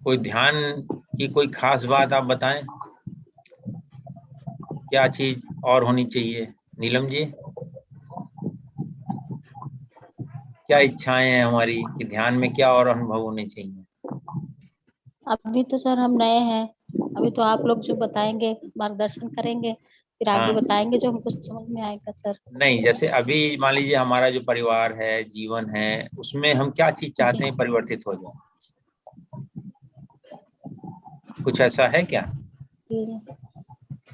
कोई ध्यान की कोई खास बात आप बताएं, क्या चीज और होनी चाहिए? नीलम जी, क्या इच्छाएं हैं हमारी कि ध्यान में क्या और अनुभव होने चाहिए? अभी तो सर हम नए हैं, अभी तो आप लोग जो बताएंगे, मार्गदर्शन करेंगे, फिर आगे हाँ, बताएंगे जो हमको समझ में आएगा सर। नहीं, जैसे अभी मान लीजिए हमारा जो परिवार है, जीवन है, उसमें हम क्या चीज जी चाहते हैं परिवर्तित हो जाए? कुछ ऐसा है क्या? जी।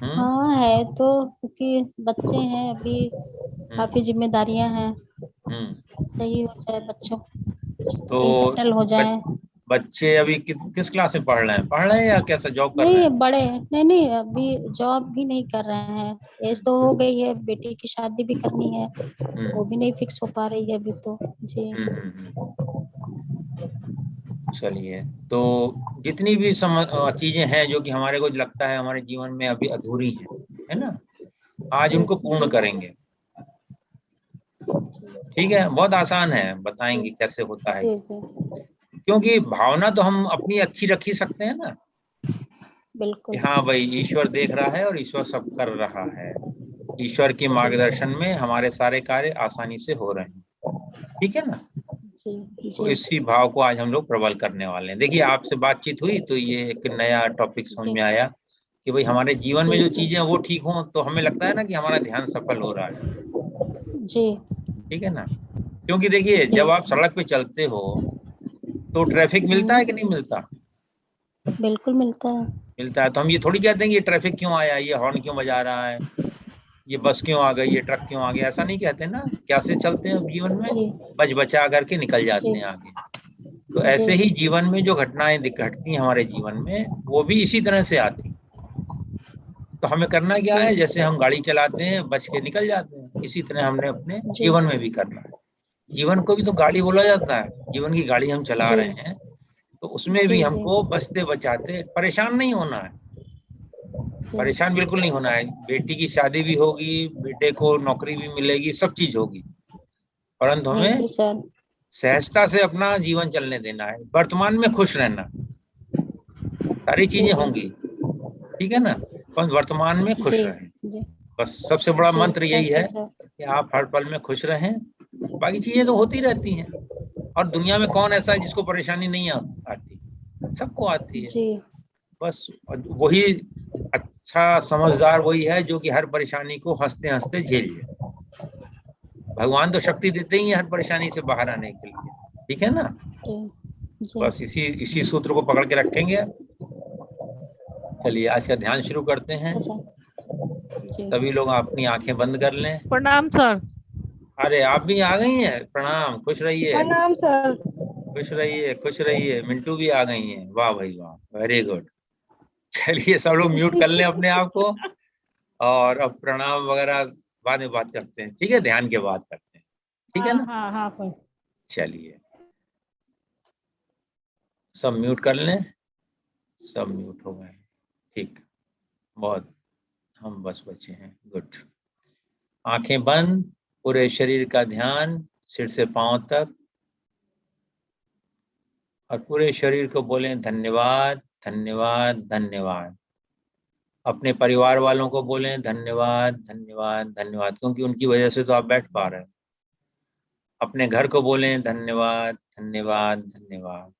हम्म। हाँ है तो, क्योंकि बच्चे हैं अभी, हम्म। काफी जिम्मेदारियां हैं। हम्म। सही हो जाए, बच्चों कहीं तो सेटल हो बच, जाए। बच्चे अभी किस क्लास में पढ़ रहे हैं या कैसा जॉब कर रहे नहीं हैं? बड़े, नहीं नहीं, अभी जॉब भी नहीं कर रहे हैं। एज तो हो गई है, बेटी की शादी भी करनी है, वो हम्म। भी नहीं फिक्स हो पा रही है अभी तो। जी चलिए, तो जितनी भी चीजें हैं जो कि हमारे को लगता है हमारे जीवन में अभी अधूरी हैं, है ना, आज जी उनको पूर्ण जी करेंगे। ठीक है, बहुत आसान है, जी बताएंगे कैसे होता है। जी जी। क्योंकि भावना तो हम अपनी अच्छी रख ही सकते हैं ना, कि बिल्कुल। हाँ भाई, ईश्वर देख रहा है और ईश्वर सब कर रहा है। ईश्वर के जी मार्गदर्शन में हमारे सारे कार्य आसानी से हो रहे हैं। ठीक है ना। जी तो जी इसी भाव को आज हम लोग प्रबल करने वाले हैं। देखिए, आपसे बातचीत हुई तो ये एक नया टॉपिक समझ जी में आया कि भाई हमारे जीवन में जी जो जी चीजें हैं वो ठीक हों तो हमें लगता है ना कि हमारा ध्यान सफल हो रहा है। जी ठीक है ना। क्योंकि देखिए, जी। जब आप सड़क पे चलते हो तो ट्रैफिक मिलता है कि नहीं मिलता? बिल्कुल मिलता है। मिलता है। तो हम ये थोड़ी कहते हैं कि ये ट्रैफिक क्यों आया, ये हॉर्न क्यों बजा रहा है, ये बस क्यों आ गई, ये ट्रक क्यों आ गया, ऐसा नहीं कहते ना। कैसे चलते हैं जीवन में? जी बच बचा करके निकल जी जाते हैं आगे। तो जी ऐसे ही जीवन में जो घटनाएं घटती हैं हमारे जीवन में, वो भी इसी तरह से आती हैं। तो हमें करना क्या जी है, जैसे हम गाड़ी चलाते हैं बच के निकल जाते हैं, इसी तरह हमने अपने जी जीवन में भी करना है। जीवन को भी तो गाड़ी बोला जाता है, जीवन की गाड़ी हम चला जी रहे हैं। तो उसमें जी भी जी हमको बचते बचाते परेशान नहीं होना है। जी। परेशान बिल्कुल नहीं होना है। बेटी की शादी भी होगी, बेटे को नौकरी भी मिलेगी, सब चीज होगी, परंतु हमें थैंक यू सर। सहजता से अपना जीवन चलने देना है, वर्तमान में खुश रहना। सारी जी चीजें होंगी, ठीक है ना, पर वर्तमान में जी खुश रहें। जी बस सबसे बड़ा जी। मंत्र यही थैंक यू है सर। कि आप हर पल में खुश रहें। बाकी चीजें तो होती रहती हैं। और दुनिया में कौन ऐसा है जिसको परेशानी नहीं आती? सबको आती है। जी बस वही अच्छा समझदार वही है जो कि हर परेशानी को हंसते हंसते झेल ले। भगवान तो शक्ति देते ही हैं हर परेशानी से बाहर आने के लिए। ठीक है ना। जी जी। बस इसी इसी सूत्र को पकड़ के रखेंगे। चलिए, आज का ध्यान शुरू करते हैं। अच्छा जी। सभी लोग अपनी आंखें बंद कर लें। प्रणाम सर। अरे, आप भी आ गई हैं, प्रणाम, खुश रहिए। प्रणाम सर। खुश रहिए, खुश रहिए। मिंटू भी आ गई हैं, वाह भाई वाह, वेरी गुड। चलिए, सब लोग म्यूट कर लें अपने आप को। और अब प्रणाम वगैरह बाद में बात करते हैं, ठीक है, ध्यान के बाद करते हैं। ठीक है हाँ ना। हाँ हाँ सर। चलिए, सब म्यूट कर लें। सब म्यूट हो गए। ठीक, बहुत, हम बस बचे हैं, गुड। आंखें बंद, पूरे शरीर का ध्यान सिर से पांव तक, और पूरे शरीर को बोलें धन्यवाद, धन्यवाद, धन्यवाद। अपने परिवार वालों को बोलें धन्यवाद, धन्यवाद, धन्यवाद, क्योंकि उनकी वजह से तो आप बैठ पा रहे हैं। अपने घर को बोलें धन्यवाद, धन्यवाद, धन्यवाद।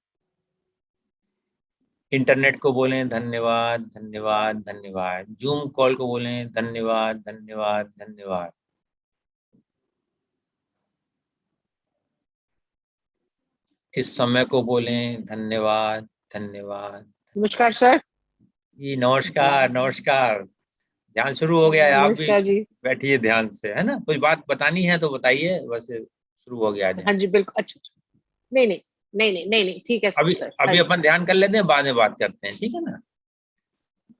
इंटरनेट को बोलें धन्यवाद, धन्यवाद, धन्यवाद। जूम कॉल को बोलें धन्यवाद, धन्यवाद, धन्यवाद। इस समय को बोलें धन्यवाद, धन्यवाद। नमस्कार सर। जी नमस्कार, नमस्कार। ध्यान शुरू हो गया है, आप भी नमस्कार जी। बैठिए ध्यान से, है ना। कुछ बात बतानी है तो बताइए, वैसे शुरू हो गया हाँ ध्यान। जी बिल्कुल। अच्छा अच्छा। नहीं नहीं नहीं नहीं नहीं नहीं, ठीक है अभी सर। हाँ अभी जी। अपन ध्यान कर लेते हैं, बाद में बात करते हैं, ठीक है ना।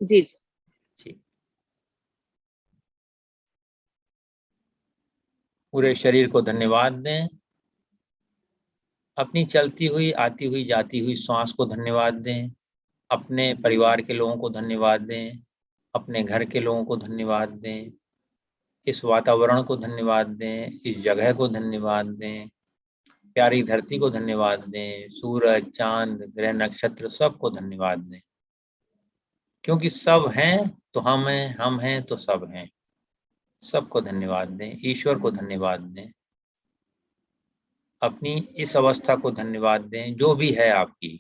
जी जी। ठीक। पूरे शरीर को धन्यवाद दें। अपनी चलती हुई, आती हुई, जाती हुई श्वास को धन्यवाद दें। अपने परिवार के लोगों को धन्यवाद दें। अपने घर के लोगों को धन्यवाद दें। इस वातावरण को धन्यवाद दें, इस जगह को धन्यवाद दें। प्यारी धरती को धन्यवाद दें, सूरज, चांद, ग्रह, नक्षत्र सबको धन्यवाद दें, क्योंकि सब हैं तो हम हैं तो सब हैं। सबको धन्यवाद दें, ईश्वर को धन्यवाद दें, अपनी इस अवस्था को धन्यवाद दें, जो भी है आपकी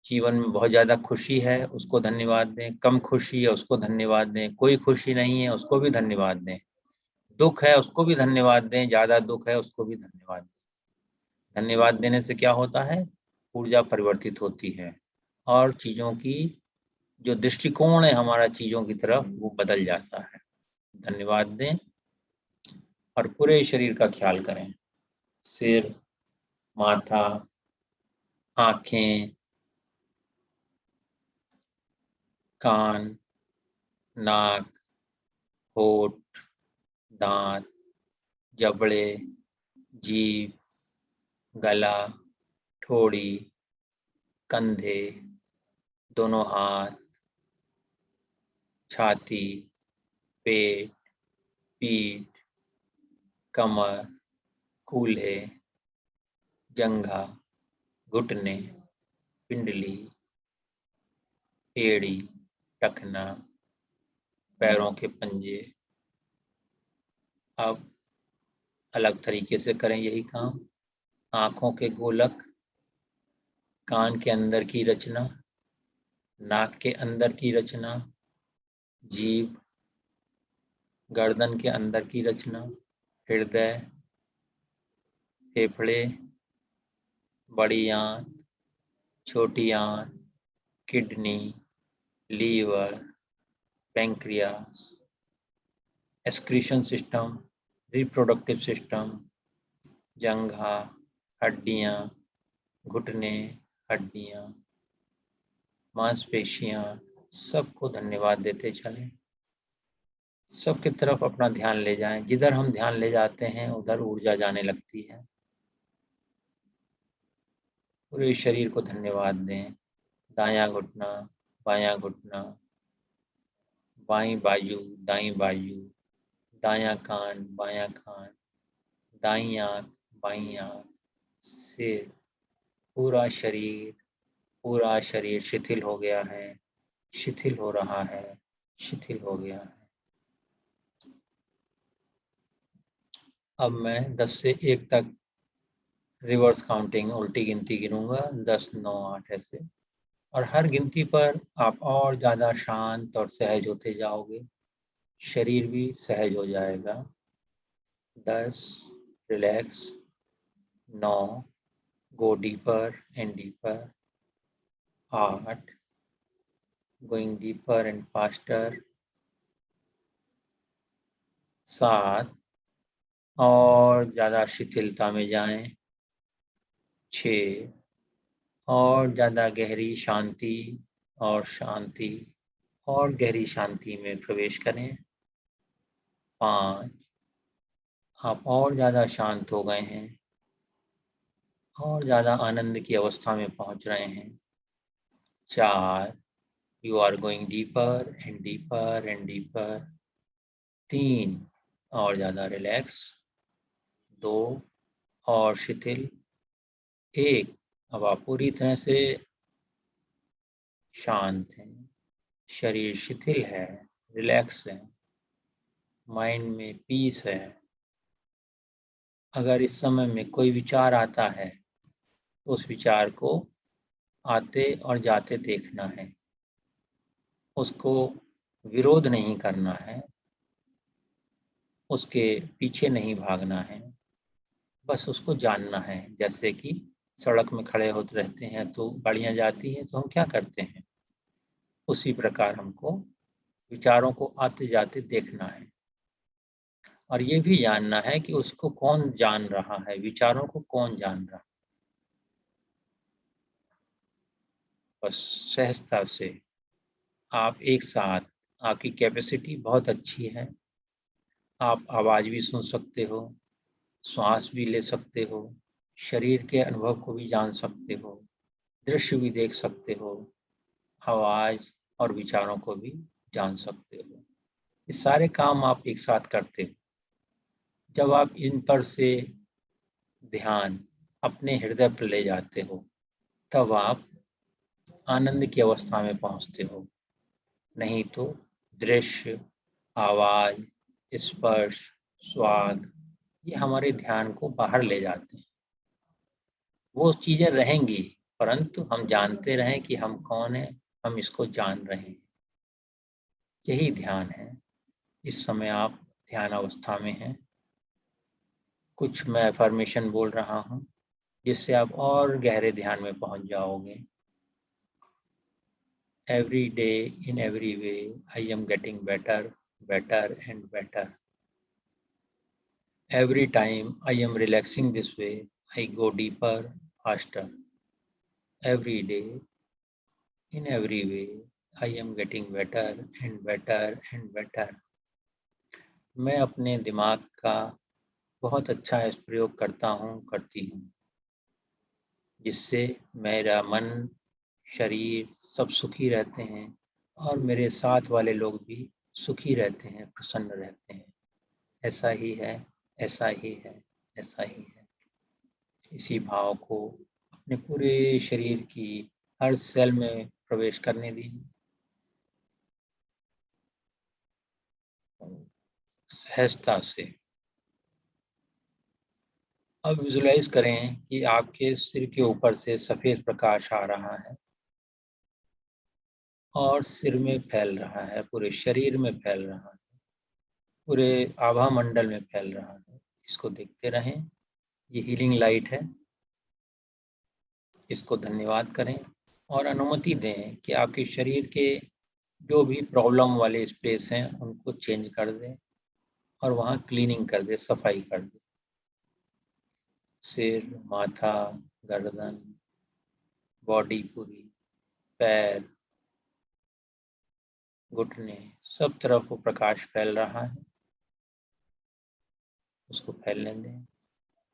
जीवन में। बहुत ज़्यादा खुशी है उसको धन्यवाद दें, कम खुशी है उसको धन्यवाद दें, कोई खुशी नहीं है उसको भी धन्यवाद दें, दुख है उसको भी धन्यवाद दें, ज़्यादा दुख है उसको भी धन्यवाद दें। धन्यवाद देने से क्या होता है? ऊर्जा परिवर्तित होती है और चीज़ों की जो दृष्टिकोण है हमारा चीज़ों की तरफ वो बदल जाता है। धन्यवाद दें और पूरे शरीर का ख्याल करें, सिर, माथा, आँखें, कान, नाक, होठ, दांत, जबड़े, जीभ, गला, ठोड़ी, कंधे, दोनों हाथ, छाती, पेट, पीठ, कमर, कूल्हे, जंघा, घुटने, पिंडली, एड़ी, टखना, पैरों के पंजे। अब अलग तरीके से करें यही काम। आँखों के गोलक, कान के अंदर की रचना, नाक के अंदर की रचना, जीभ, गर्दन के अंदर की रचना, हृदय, फेफड़े, बड़ी आंत, छोटी आंत, kidney, liver, pancreas, excretion system, reproductive system, जंघा, हड्डियां, घुटने, हड्डियां, मांसपेशियां, सबको धन्यवाद देते चलें। सबकी तरफ अपना ध्यान ले जाएं। जिधर हम ध्यान ले जाते हैं उधर ऊर्जा जाने लगती है। पूरे शरीर को धन्यवाद दें। दायां घुटना, बायां घुटना, बाईं बाजू, दाईं बाजू, दायां कान, बायां कान, दाईं आंख, बाईं आंख, सिर, पूरा शरीर शिथिल हो गया है, शिथिल हो रहा है, शिथिल हो गया है। अब मैं 10 से 1 तक रिवर्स काउंटिंग, उल्टी गिनती गिनूंगा, 10, 9, 8 ऐसे, और हर गिनती पर आप और ज़्यादा शांत और सहज होते जाओगे, शरीर भी सहज हो जाएगा। 10, relax. 9, go deeper and deeper. 8, going deeper and faster. 7, और ज़्यादा शिथिलता में जाएं। 6, और ज़्यादा गहरी शांति और शांति और गहरी शांति में प्रवेश करें। 5, आप और ज़्यादा शांत हो गए हैं और ज़्यादा आनंद की अवस्था में पहुंच रहे हैं। 4, you are going deeper and deeper and deeper. 3, और ज़्यादा रिलैक्स। 2, और शिथिल। 1, अब आप पूरी तरह से शांत हैं, शरीर शिथिल है, रिलैक्स है, माइंड में पीस है। अगर इस समय में कोई विचार आता है तो उस विचार को आते और जाते देखना है, उसको विरोध नहीं करना है, उसके पीछे नहीं भागना है, बस उसको जानना है। जैसे कि सड़क में खड़े होते रहते हैं तो गाड़ियाँ जाती हैं तो हम क्या करते हैं, उसी प्रकार हमको विचारों को आते जाते देखना है और ये भी जानना है कि उसको कौन जान रहा है, विचारों को कौन जान रहा है। बस सहजता से आप एक साथ, आपकी कैपेसिटी बहुत अच्छी है, आप आवाज़ भी सुन सकते हो, श्वास भी ले सकते हो, शरीर के अनुभव को भी जान सकते हो, दृश्य भी देख सकते हो, आवाज़ और विचारों को भी जान सकते हो। ये सारे काम आप एक साथ करते हो। जब आप इन पर से ध्यान अपने हृदय पर ले जाते हो, तब आप आनंद की अवस्था में पहुंचते हो। नहीं तो दृश्य, आवाज, स्पर्श, स्वाद ये हमारे ध्यान को बाहर ले जाते हैं। वो चीजें रहेंगी, परंतु हम जानते रहें कि हम कौन हैं, हम इसको जान रहे हैं। यही ध्यान है। इस समय आप ध्यान अवस्था में हैं। कुछ मैं अफर्मेशन बोल रहा हूँ जिससे आप और गहरे ध्यान में पहुंच जाओगे। Every day, in every way, I am getting better, better and better. Every time I am relaxing this way, I go deeper, faster. Every day, in every way, I am getting better and better and better. मैं अपने दिमाग का बहुत अच्छा प्रयोग करता हूँ, करती हूँ, जिससे मेरा मन, शरीर सब सुखी रहते हैं और मेरे साथ वाले लोग भी सुखी रहते हैं, प्रसन्न रहते हैं। ऐसा ही है, ऐसा ही है, ऐसा ही है। इसी भाव को अपने पूरे शरीर की हर सेल में प्रवेश करने दीजिए। सहजता से अब विजुलाइज करें कि आपके सिर के ऊपर से सफेद प्रकाश आ रहा है और सिर में फैल रहा है, पूरे शरीर में फैल रहा है, पूरे आभा मंडल में फैल रहा है। इसको देखते रहें। ये हीलिंग लाइट है। इसको धन्यवाद करें और अनुमति दें कि आपके शरीर के जो भी प्रॉब्लम वाले स्पेस हैं उनको चेंज कर दें और वहाँ क्लीनिंग कर दें, सफाई कर दें। सिर, माथा, गर्दन, बॉडी पूरी, पैर, घुटने, सब तरफ वो प्रकाश फैल रहा है। उसको फैलने दें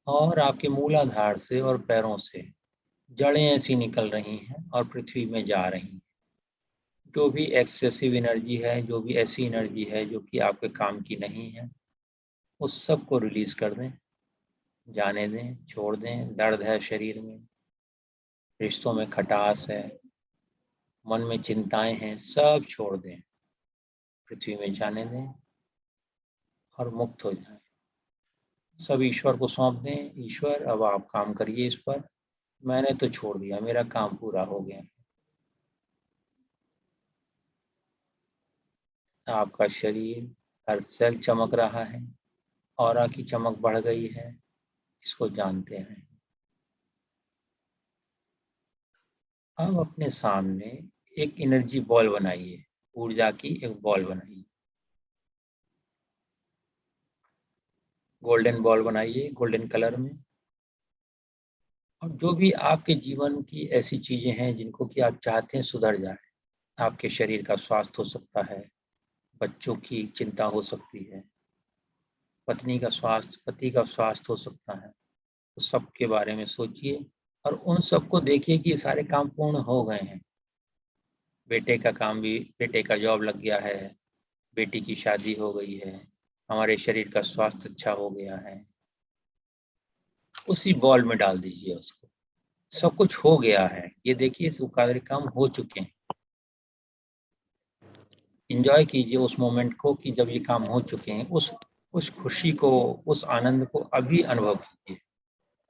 और आपके मूलाधार से और पैरों से जड़ें ऐसी निकल रही हैं और पृथ्वी में जा रही हैं। जो भी एक्सेसिव एनर्जी है, जो भी ऐसी एनर्जी है जो कि आपके काम की नहीं है, उस सब को रिलीज कर दें, जाने दें, छोड़ दें। दर्द है शरीर में, रिश्तों में खटास है, मन में चिंताएं हैं, सब छोड़ दें, पृथ्वी में जाने दें और मुक्त हो जाएं। सब ईश्वर को सौंप दें। ईश्वर, अब आप काम करिए इस पर, मैंने तो छोड़ दिया, मेरा काम पूरा हो गया। आपका शरीर, हर सेल चमक रहा है, ऑरा की चमक बढ़ गई है, इसको जानते हैं। अब अपने सामने एक एनर्जी बॉल बनाइए, ऊर्जा की एक बॉल बनाइए, गोल्डन बॉल बनाइए, गोल्डन कलर में। और जो भी आपके जीवन की ऐसी चीजें हैं जिनको कि आप चाहते हैं सुधर जाए, आपके शरीर का स्वास्थ्य हो सकता है, बच्चों की चिंता हो सकती है, पत्नी का स्वास्थ्य, पति का स्वास्थ्य हो सकता है, तो सबके बारे में सोचिए और उन सबको देखिए कि ये सारे काम पूर्ण हो गए हैं। बेटे का काम भी, बेटे का जॉब लग गया है, बेटी की शादी हो गई है, हमारे शरीर का स्वास्थ्य अच्छा हो गया है। उसी बॉल में डाल दीजिए उसको। सब कुछ हो गया है, ये देखिए सब कार्य काम हो चुके हैं। एंजॉय कीजिए उस मोमेंट को कि जब ये काम हो चुके हैं, उस खुशी को, उस आनंद को अभी अनुभव कीजिए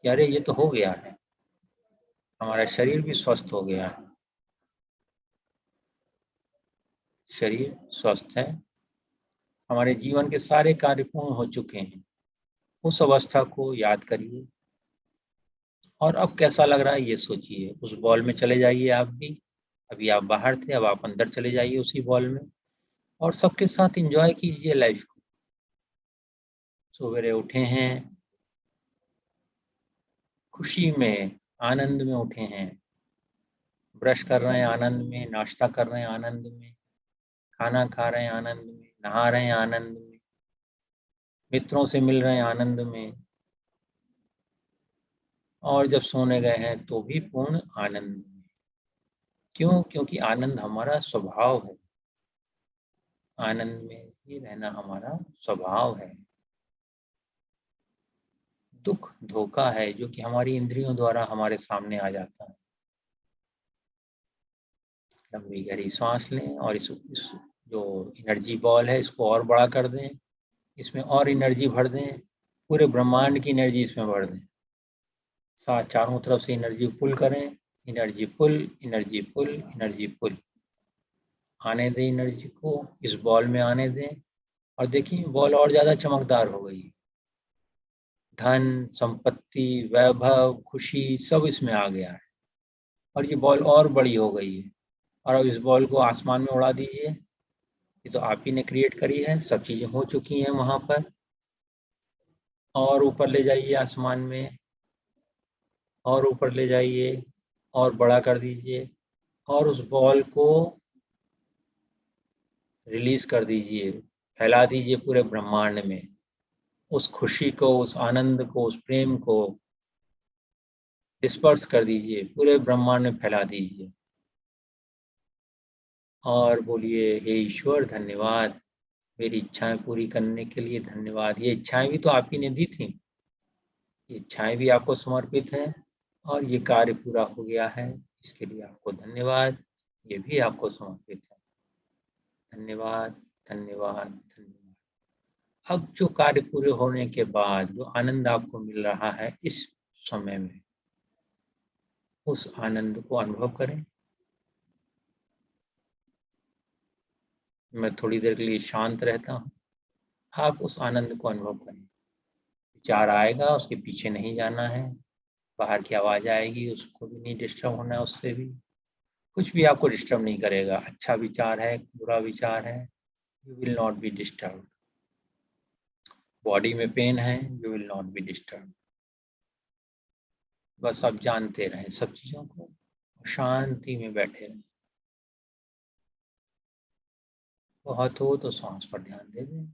कि अरे ये तो हो गया है, हमारा शरीर भी स्वस्थ हो गया है, शरीर स्वस्थ है, हमारे जीवन के सारे कार्य पूर्ण हो चुके हैं। उस अवस्था को याद करिए और अब कैसा लग रहा है ये सोचिए। उस बॉल में चले जाइए आप भी। अभी आप बाहर थे, अब आप अंदर चले जाइए उसी बॉल में और सबके साथ एंजॉय कीजिए लाइफ को। सवेरे उठे हैं, खुशी में, आनंद में उठे हैं, ब्रश कर रहे हैं आनंद में, नाश्ता कर रहे हैं आनंद में, खाना खा रहे हैं आनंद में, नहा रहे हैं आनंद में, मित्रों से मिल रहे हैं आनंद में, और जब सोने गए हैं तो भी पूर्ण आनंद में। क्यों? क्योंकि आनंद हमारा स्वभाव है। आनंद में ही रहना हमारा स्वभाव है। दुख धोखा है जो कि हमारी इंद्रियों द्वारा हमारे सामने आ जाता है। लंबी गहरी सांस लें और इस जो एनर्जी बॉल है इसको और बड़ा कर दें, इसमें और एनर्जी भर दें, पूरे ब्रह्मांड की एनर्जी इसमें भर दें। साथ चारों तरफ से एनर्जी पुल करें, energy pull, energy pull, energy pull. आने दें एनर्जी को, इस बॉल में आने दें और देखिए बॉल और ज़्यादा चमकदार हो गई। धन, संपत्ति, वैभव, खुशी सब इसमें आ गया है और ये बॉल और बड़ी हो गई है। और अब इस बॉल को आसमान में उड़ा दीजिए। ये तो आप ही ने क्रिएट करी है, सब चीज़ें हो चुकी हैं वहाँ पर। और ऊपर ले जाइए आसमान में, और ऊपर ले जाइए और बड़ा कर दीजिए और उस बॉल को रिलीज कर दीजिए, फैला दीजिए पूरे ब्रह्मांड में। उस खुशी को, उस आनंद को, उस प्रेम को डिस्पर्स कर दीजिए, पूरे ब्रह्मांड में फैला दीजिए और बोलिए, हे ईश्वर धन्यवाद, मेरी इच्छाएं पूरी करने के लिए धन्यवाद। ये इच्छाएं भी तो आप ही ने दी थी, ये इच्छाएं भी आपको समर्पित हैं और ये कार्य पूरा हो गया है, इसके लिए आपको धन्यवाद। ये भी आपको समर्पित है। धन्यवाद, धन्यवाद, धन्यवाद। अब जो कार्य पूरे होने के बाद जो आनंद आपको मिल रहा है इस समय में, उस आनंद को अनुभव करें। मैं थोड़ी देर के लिए शांत रहता हूँ, आप उस आनंद को अनुभव करें। विचार आएगा, उसके पीछे नहीं जाना है। बाहर की आवाज़ आएगी, उसको भी नहीं डिस्टर्ब होना है, उससे भी कुछ भी आपको डिस्टर्ब नहीं करेगा। अच्छा विचार है, बुरा विचार है, you will not be disturb. Body में पेन है, you will not be disturb. बस आप जानते रहें सब चीज़ों को, शांति में बैठे रहें। बहुत हो तो सांस पर ध्यान दे दें।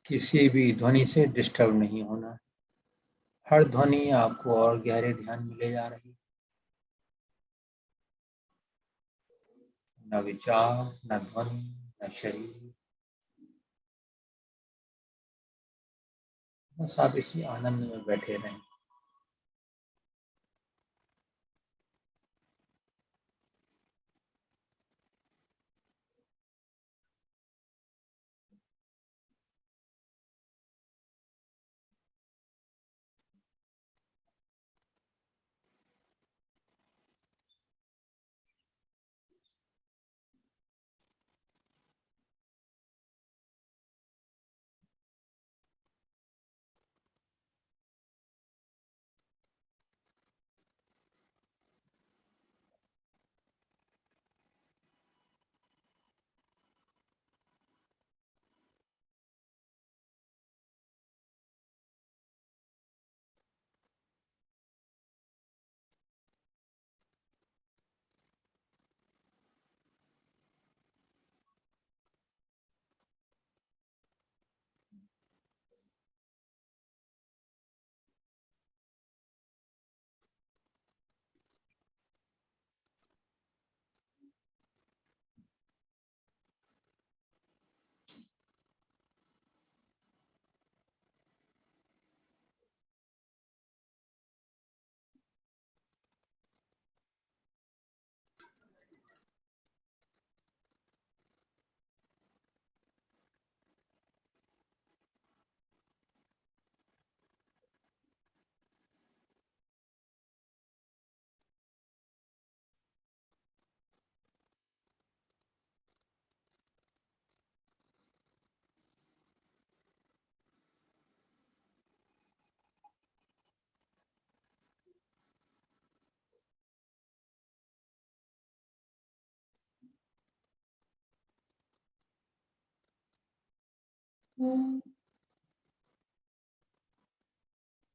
किसी भी ध्वनि से डिस्टर्ब नहीं होना। हर ध्वनि आपको और गहरे ध्यान में ले जा रही। न विचार, न ध्वनि, न शरीर, बस आप इसी आनंद में बैठे रहें।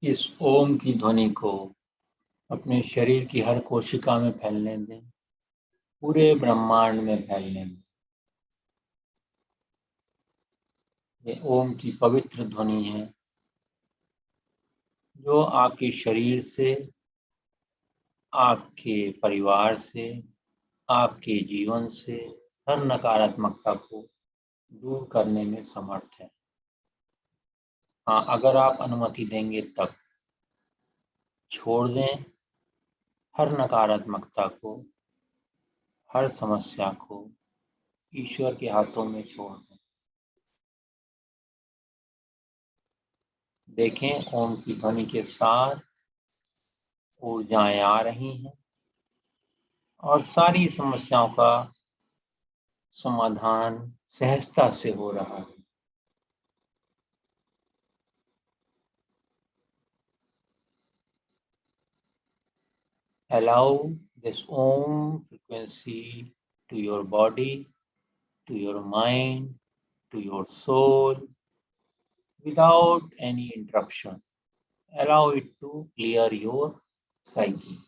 इस ओम की ध्वनि को अपने शरीर की हर कोशिका में फैलने दें, पूरे ब्रह्मांड में फैलने दें। ये ओम की पवित्र ध्वनि है जो आपके शरीर से, आपके परिवार से, आपके जीवन से हर नकारात्मकता को दूर करने में समर्थ है। हाँ, अगर आप अनुमति देंगे तब छोड़ दें हर नकारात्मकता को, हर समस्या को ईश्वर के हाथों में छोड़ दें। देखें ओम की ध्वनि के साथ ऊर्जाएं आ रही हैं और सारी समस्याओं का समाधान सहजता से हो रहा है। Allow this Om frequency to your body, to your mind, to your soul without any interruption. Allow it to clear your psyche.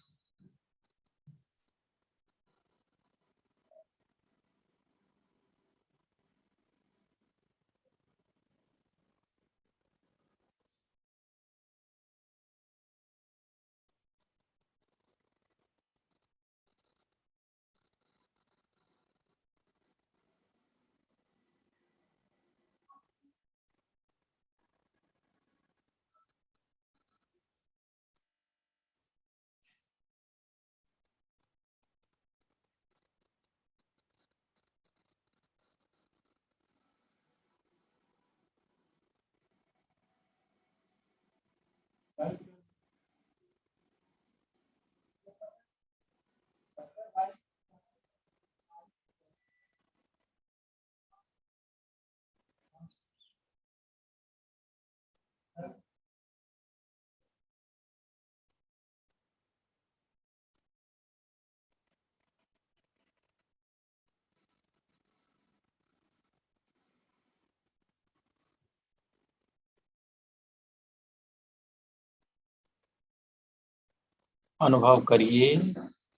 अनुभव करिए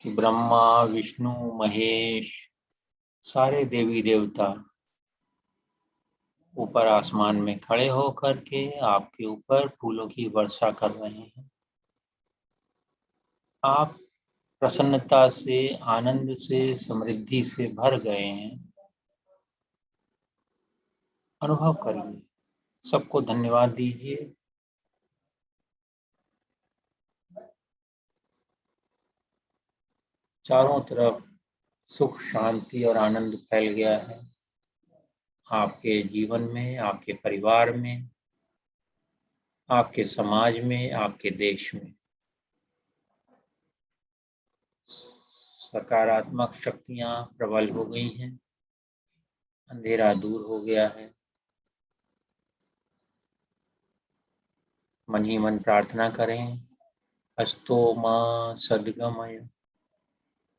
कि ब्रह्मा, विष्णु, महेश, सारे देवी देवता ऊपर आसमान में खड़े होकर के आपके ऊपर फूलों की वर्षा कर रहे हैं। आप प्रसन्नता से, आनंद से, समृद्धि से भर गए हैं। अनुभव करिए, सबको धन्यवाद दीजिए। चारों तरफ सुख, शांति और आनंद फैल गया है। आपके जीवन में, आपके परिवार में, आपके समाज में, आपके देश में सकारात्मक शक्तियां प्रबल हो गई हैं। अंधेरा दूर हो गया है। मन ही मन प्रार्थना करें, अस्तो मां सद्गमय,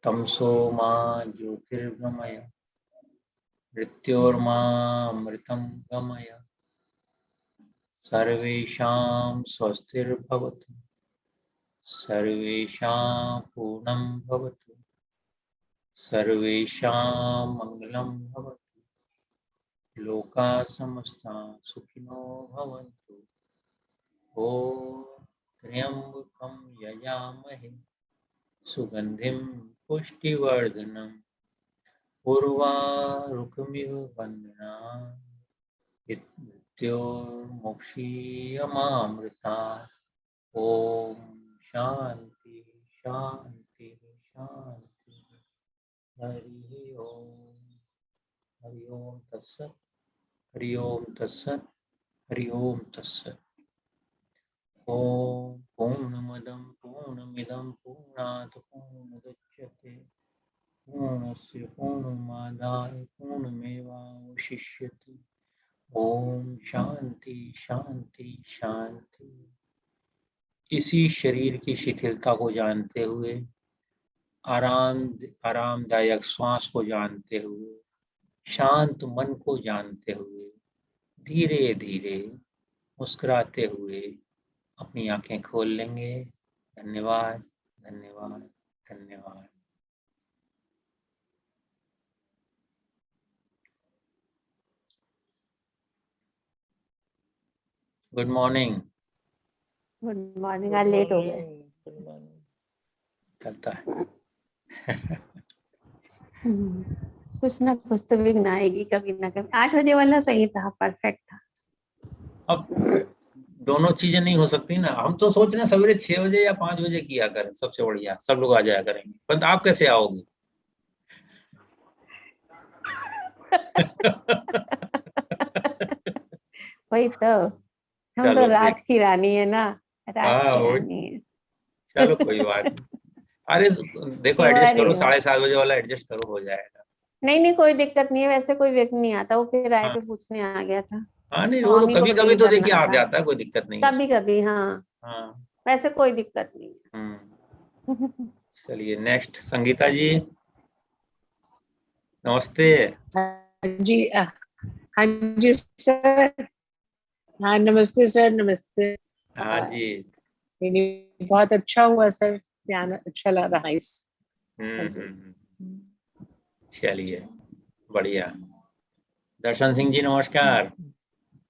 तमसो मां ज्योतिर्गमय, मृत्योर्मामृतं गमय, सर्वेषां स्वस्तिर्भवतु, सर्वेषां पूर्णं भवतु, सर्वेषां मङ्गलं भवतु, लोकाः समस्ताः सुखिनो भवन्तु। ॐ त्र्यम्बकं यजामहे सुगन्धिं पुष्टिवर्धनम् उर्वारुकमिव बन्धनान् मृत्योर्मुक्षीयमामृतात्। ॐ शान्ति शान्ति शान्ति। हरि ओम तत्सत्, हरि ओम तत्सत्, हरि ओम तत्सत्। ओम पूर्णमदं पूर्णमिदं पूर्णात् पूर्णमुदच्यते पूर्णस्य पूर्णमादाय पूर्णमेवावशिष्यते। ओम शांति शांति शांति। इसी शरीर की शिथिलता को जानते हुए, आरामदायक श्वास को जानते हुए, शांत मन को जानते हुए धीरे धीरे मुस्कुराते हुए अपनी आंखें खोल लेंगे। धन्यवाद, धन्यवाद, धन्यवाद। Good morning. गुड मॉर्निंग, आज लेट हो गए। चलता है। कुछ ना कुछ तो विघ्न आएगी कभी ना कभी। 8 बजे वाला सही था, परफेक्ट था। अब दोनों चीजें नहीं हो सकती ना। हम तो सोच रहे हैं सवेरे 6 बजे या 5 बजे किया करें, सबसे बढ़िया, सब लोग आ जाया करेंगे। पर आप कैसे आओगे? वही तो, हम तो चलो रात देख। की रानी है ना, रात हाँ की वही रानी तो। है। चलो कोई बात नहीं। अरे देखो, एडजस्ट हमारी करो, बात 7:30 बजे वाला एडजस्ट करो, हो जाएगा। नहीं नहीं, कोई दिक्कत नहीं है। वैसे कोई व्यक्ति नहीं आता, वो किराए हाँ पे पूछने आ गया था, हाँ, नहीं तो वो तो हम ही को कभी कभी डील तो देखिए करना आ था। जाता है, कोई दिक्कत नहीं है कभी उसमें। कभी हाँ, हाँ। वैसे कोई दिक्कत नहीं चलिए नेक्स्ट, संगीता जी, नमस्ते। है। जी हाँ जी सर। हाँ नमस्ते सर, नमस्ते। हाँ जी। नहीं नहीं, बहुत अच्छा हुआ सर, ध्यान अच्छा लग रहा है इस। हाँ जी। चलिए बढ़िया। दर्शन सिंह जी नमस्कार।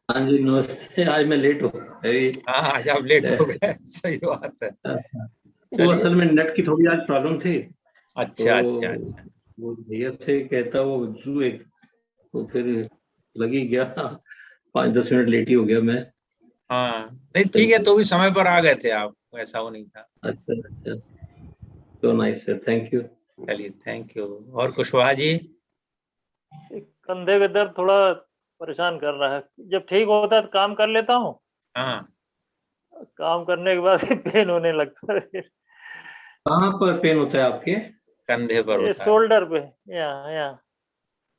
हाँ जी नमस्ते। आज मैं लेट हो गई। हाँ आज आप लेट हो गए, सही बात है। वो चलिए। असल में नेट की थोड़ी आज प्रॉब्लम थी, तो अच्छा अच्छा अच्छा। वो भैया से कहता वो जू एक, तो फिर लगी गया 5-10 मिनट लेट ही हो गया मैं। हाँ नहीं ठीक है, तो भी समय पर आ गए थे आप, ऐसा वो नहीं था। अच्छा अच्छा, तो नाइस सर, थैंक यू। चलिए थैंक यू। और कुशवाहा जी? कंधे का दर्द थोड़ा परेशान कर रहा है। जब ठीक होता है तो काम कर लेता हूँ, हाँ। काम करने के बाद पेन होने लगता है। कहाँ पर पेन होता है आपके? कंधे पर ये होता है। शोल्डर पे, यहाँ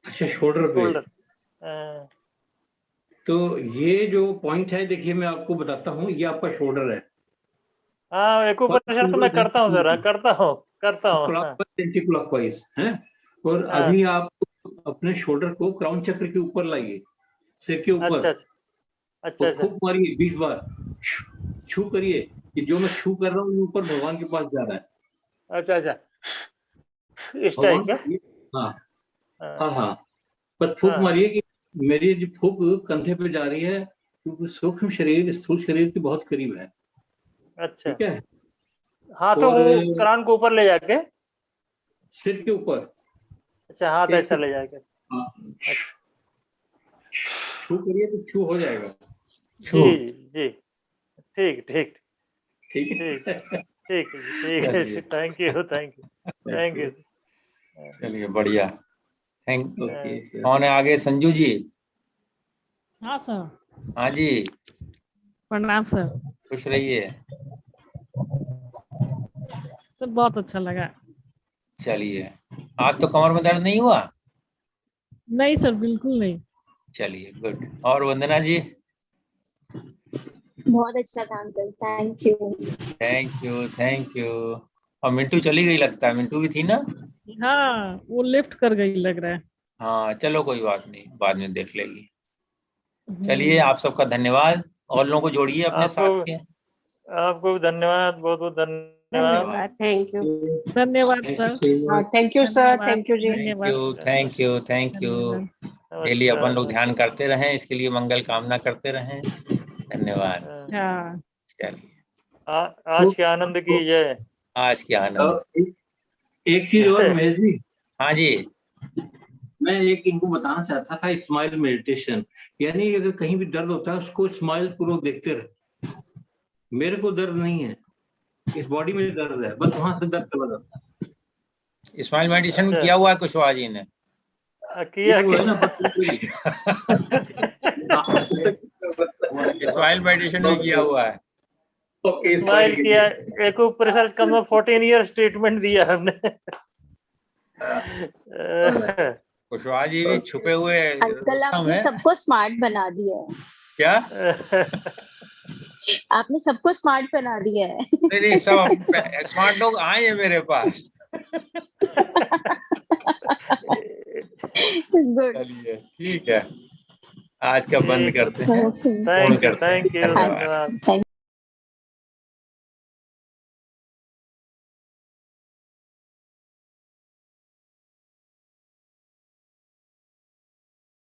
अच्छा, शोल्डर पे। शोल्डर। तो ये जो पॉइंट है, देखिए मैं आपको बताता हूँ, ये आपका शोल्डर है। हाँ एक्यूप्रेशर तो मैं करता हूँ सर, करता हूँ। क्लॉकवाइज एंटी क्लॉकवाइज है। और हाँ, अभी आप अपने शोल्डर को क्राउन चक्र के ऊपर लाइए, सिर के ऊपर, अच्छा अच्छा और फूंक मारिए 20 बार। छू करिए कि जो मैं छू कर रहा हूँ ये ऊपर भगवान के पास जा रहा है। अच्छा, इस भगवान टाइप का। हाँ हाँ, हाँ हाँ, बस फूंक हाँ, मारिए कि मेरी जो फूंक कंधे पे जा रही है, क्योंकि सूक्ष्म शरीर स्थूल शरीर के बहुत करीब है। अच्छा। ठीक है। हाथों और को कान को ऊपर ले जाके, सिर के ऊपर अच्छा हाथ एक ऐसा ले जाके, हाँ, अच्छा। छू करिए तो छू हो जाएगा। छू। जी, ठीक ठीक ठीक ठीक है। ठीक है चलिए। जी, थैंक यू। चलिए बढ़िया। थैंक। ओके। कौन है आगे? संजू जी? हाँ सर। हाँ जी। प्रणाम सर। खुश रहिए। सर बहुत अच्छा लगा। चलिए, आज तो कमर में दर्द नहीं हुआ? नहीं सर, बिल्कुल नहीं। चलिए गुड। और वंदना जी? बहुत अच्छा काम कर, thank you. Thank you thank you. और मिंटू चली गई लगता है, मिंटू भी थी ना? हाँ, वो लिफ्ट कर गई लग रहा है। हाँ चलो कोई बात नहीं, बाद में देख लेगी। चलिए हम्म। आप सबका धन्यवाद। और लोगों को जोड़िए अपने आपको साथ के। आपको भी धन्यवाद, बहुत बहुत धन्यवाद। धन्यवाद, थैंक यू। धन्यवाद सर। हाँ थैंक यू सर, धन्यवाद। Thank you ji. थैंक धन्यवाद। You thank you thank you. धन्यवाद। डेली अपन नमस्कार। लोग ध्यान करते रहें, इसके लिए मंगल कामना करते रहें। धन्यवाद। हाँ। चलिए, आज के आनंद की जय। आज के आनंद। एक चीज और महेश जी, हाँ जी। मैं एक इनको बताना चाहता था, स्माइल मेडिटेशन। यानी अगर कहीं भी दर्द होता है उसको स्माइल पूर्वक देखते रहे। मेरे को दर्द नहीं है, इस बॉडी में दर्द है, बस वहां से दर्द चला जाता है। स्माइल मेडिटेशन अच्छा, किया हुआ है कुशवाहा जी ने? किया ये वो है ना, बस स्माइल मेडिटेशन भी किया हुआ है। ओके, स्माइल किया, एक्यूप्रेशर कम में 14 इयर्स ट्रीटमेंट दिया हमने। कुशवाहा जी भी छुपे हुए अंकल रुस्तम आपने है। सबको स्मार्ट बना दिया है। क्या? आपने सबको स्मार्ट बना दिया है। नहीं नहीं, सब स्मार्ट लोग आए हैं मेरे पास। गुड। चलिए ठीक है। आज का बंद ठीक। करते हैं, ओके पूर्ण थैंक यू करते हैं। थैंक यू धन्यवाद। धन्यवाद। थैंक